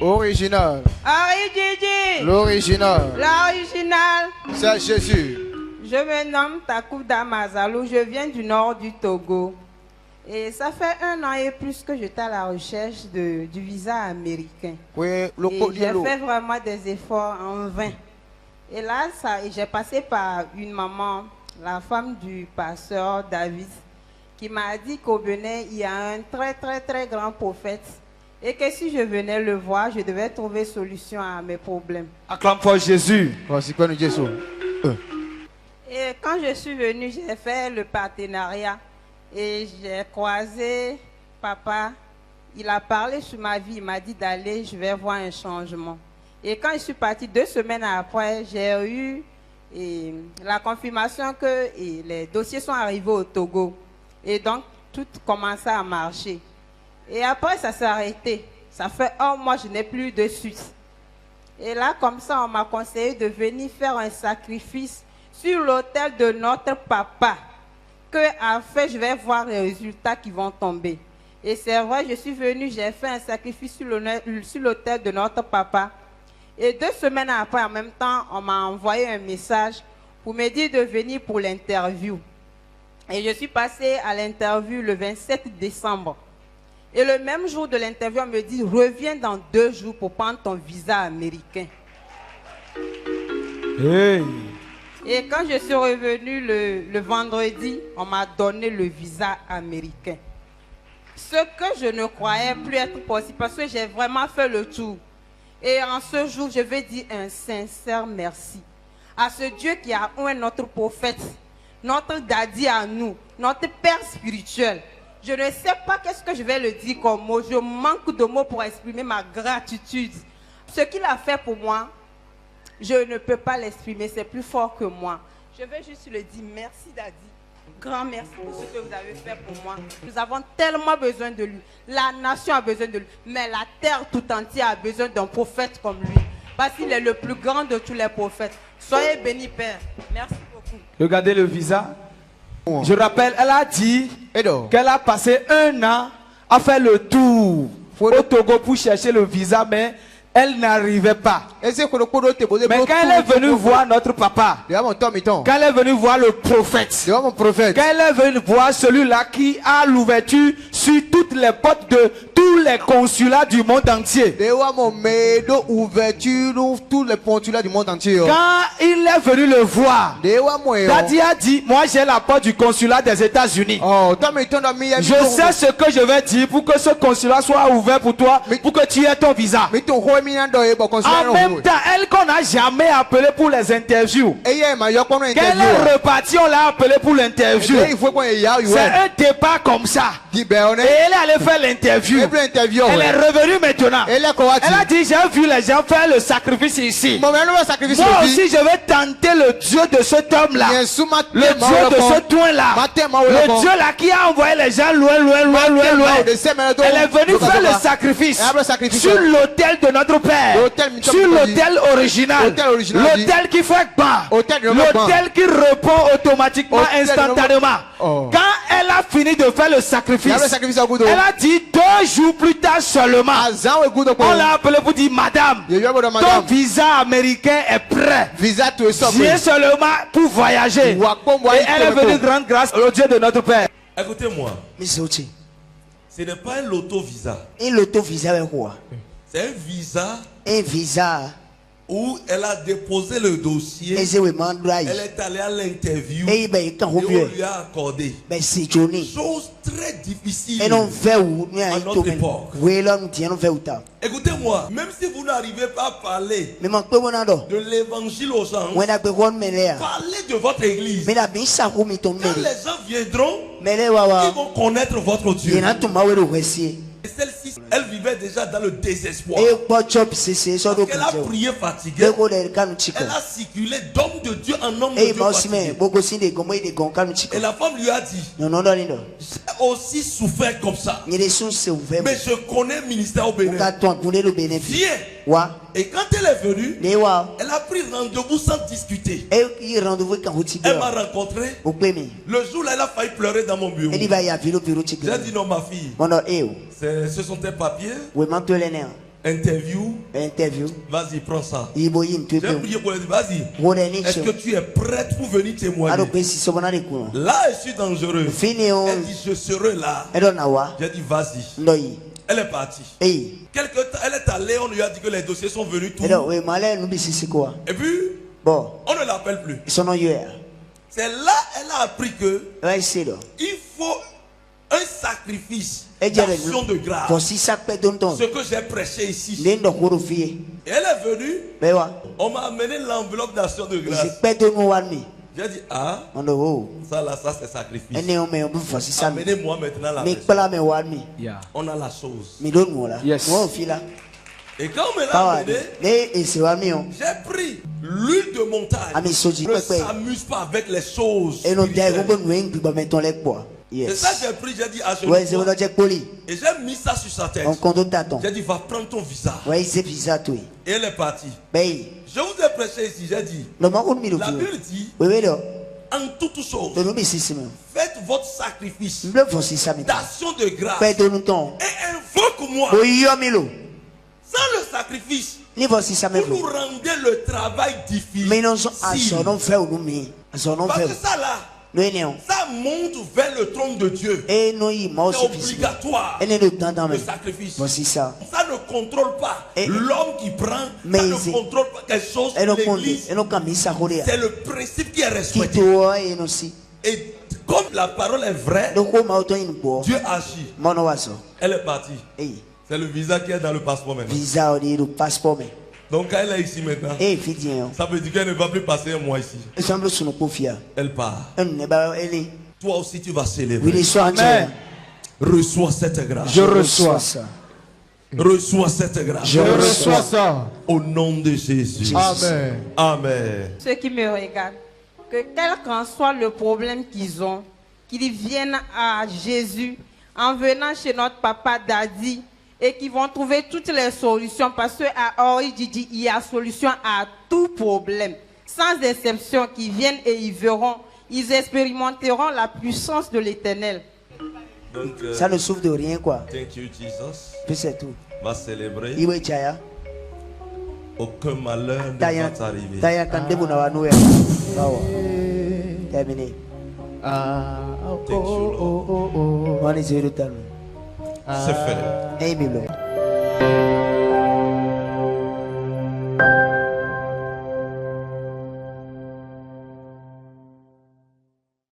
Original. L'original. L'original. C'est Jésus. Je me nomme Takouda Mazalou, je viens du nord du Togo. Et ça fait 1 an et plus que j'étais à la recherche du visa américain. Oui, Et j'ai fait vraiment des efforts en vain. Et là, j'ai passé par une maman, la femme du pasteur David, qui m'a dit qu'au Bénin, il y a un très très très grand prophète. Et que si je venais le voir, je devais trouver solution à mes problèmes. Acclame pour Jésus. Et quand je suis venue, j'ai fait le partenariat. Et j'ai croisé papa. Il a parlé sur ma vie. Il m'a dit d'aller, je vais voir un changement. Et quand je suis partie 2 semaines après, j'ai eu la confirmation que les dossiers sont arrivés au Togo. Et donc, tout commençait à marcher. Et après, ça s'est arrêté. Ça fait 1 mois, je n'ai plus de suite. Et là, comme ça, on m'a conseillé de venir faire un sacrifice sur l'autel de notre papa. Que, en fait, je vais voir les résultats qui vont tomber. Et c'est vrai, je suis venue, j'ai fait un sacrifice sur l'autel de notre papa. Et 2 semaines après, en même temps, on m'a envoyé un message pour me dire de venir pour l'interview. Et je suis passée à l'interview le 27 décembre. Et le même jour de l'interview, on me dit, reviens dans 2 jours pour prendre ton visa américain. Hey. Et quand je suis revenue le vendredi, on m'a donné le visa américain. Ce que je ne croyais plus être possible, parce que j'ai vraiment fait le tour. Et en ce jour, je vais dire un sincère merci à ce Dieu qui a oint notre prophète, notre daddy à nous, notre père spirituel. Je ne sais pas qu'est-ce que je vais le dire comme mot. Je manque de mots pour exprimer ma gratitude. Ce qu'il a fait pour moi, je ne peux pas l'exprimer, c'est plus fort que moi. Je vais juste le dire merci daddy. Grand merci pour ce que vous avez fait pour moi. Nous avons tellement besoin de lui. La nation a besoin de lui. Mais la terre tout entière a besoin d'un prophète comme lui. Parce qu'il est le plus grand de tous les prophètes. Soyez bénis, Père. Merci beaucoup. Regardez le visa. Je rappelle, elle a dit qu'elle a passé 1 an à faire le tour au Togo pour chercher le visa, mais elle n'arrivait pas. Mais quand elle est venue voir notre papa, quand elle est venue voir le prophète, quand elle est venue voir celui-là qui a l'ouverture sur toutes les portes de tous les consulats du monde entier. Quand il est venu le voir, Daddy a dit, moi j'ai la porte du consulat des États-Unis. Je sais ce que je vais dire pour que ce consulat soit ouvert pour toi, pour que tu aies ton visa. En même temps, elle qu'on n'a jamais appelé pour les interviews. Quand elle est repartie, on l'a appelé pour l'interview. C'est un départ comme ça. Et elle est allée faire l'interview. Elle est revenue maintenant. Elle a dit, j'ai vu les gens faire le sacrifice ici. Moi aussi, je vais tenter le Dieu de cet homme-là. Le Dieu de ce toin-là. Le Dieu là qui a envoyé les gens loin. Elle est venue faire le sacrifice sur l'autel de notre Père. Sur l'autel original. L'autel qui fait bas. L'autel qui répond automatiquement, instantanément. Quand elle a fini de faire le sacrifice, elle a dit 2 jours plus tard seulement, on l'a appelé pour dire, madame, ton visa américain est prêt. Viens seulement pour voyager. Et elle est venue rendre grâce au Dieu de notre Père. Écoutez-moi, ce n'est pas un loto-visa. C'est un visa où elle a déposé le dossier, elle est allée à l'interview et on lui a accordé. Chose très difficile à notre époque. Écoutez-moi, même si vous n'arrivez pas à parler de l'évangile aux gens, parlez de votre église. Quand les gens viendront, ils vont connaître votre Dieu. Et celle-ci, elle vivait déjà dans le désespoir. Parce qu'elle a prié fatiguée. Elle a circulé d'homme de Dieu en homme de Dieu fatigué. Et la femme lui a dit, j'ai aussi souffert comme ça. Mais je connais le ministère au Bénin. Viens. Et quand elle est venue, elle a pris rendez-vous sans discuter. Elle m'a rencontré. Le jour-là, elle a failli pleurer dans mon bureau. J'ai dit non, ma fille. Ce sont tes papiers. Interview. Vas-y, prends ça. J'ai prié pour les dire, vas-y. Est-ce que tu es prête pour venir témoigner? Là, je suis dangereux. Elle dit, je serai là. J'ai dit, vas-y. Elle est partie. Quelque temps, elle est allée, on lui a dit que les dossiers sont venus tout. Et puis, on ne l'appelle plus. C'est là elle a appris que il faut un sacrifice d'action de grâce. Ce que j'ai prêché ici. Et elle est venue. On m'a amené l'enveloppe d'action de grâce. J'ai dit, ah, ça là, ça c'est sacrifice. Amenez-moi maintenant la maison. On a la chose. Yes. Et quand on me l'a amené, j'ai pris l'huile de montagne. Ne s'amuse pas avec les choses. C'est ça que j'ai pris, j'ai dit, et j'ai mis ça sur sa tête. J'ai dit, va prendre ton visa. Et elle est partie. Je vous ai prêché ici, j'ai dit, la Bible dit, en toutes choses, faites votre sacrifice d'action de grâce et invoque-moi. Sans le sacrifice, vous nous rendez le travail difficile. Parce que ça là, ça monte vers le trône de Dieu. C'est obligatoire. Le sacrifice. Ça ne contrôle pas l'homme qui prend. Ça ne contrôle pas quelque chose. L'église. C'est le principe qui est respecté. Et comme la parole est vraie, Dieu agit. Elle est partie. C'est le visa qui est dans le passeport maintenant. Donc quand elle est ici maintenant, ça veut dire qu'elle ne va plus passer un mois ici. Elle part. Toi aussi tu vas célébrer. Amen. Reçois cette grâce. Je reçois ça. Reçois cette grâce. Je reçois ça. Au nom de Jésus. Amen. Amen. Ceux qui me regardent, que quel qu'en soit le problème qu'ils ont, qu'ils viennent à Jésus en venant chez notre papa Daddy et qu'ils vont trouver toutes les solutions parce qu'à Orididi, il y a solution à tout problème. Sans exception, qu'ils viennent et ils verront, ils expérimenteront la puissance de l'Éternel. Donc, ça ne souffre de rien, quoi. Thank you, Jesus. Puis c'est tout. Va célébrer. Aucun malheur ne va t'arriver. Terminé. C'est fait. Amen.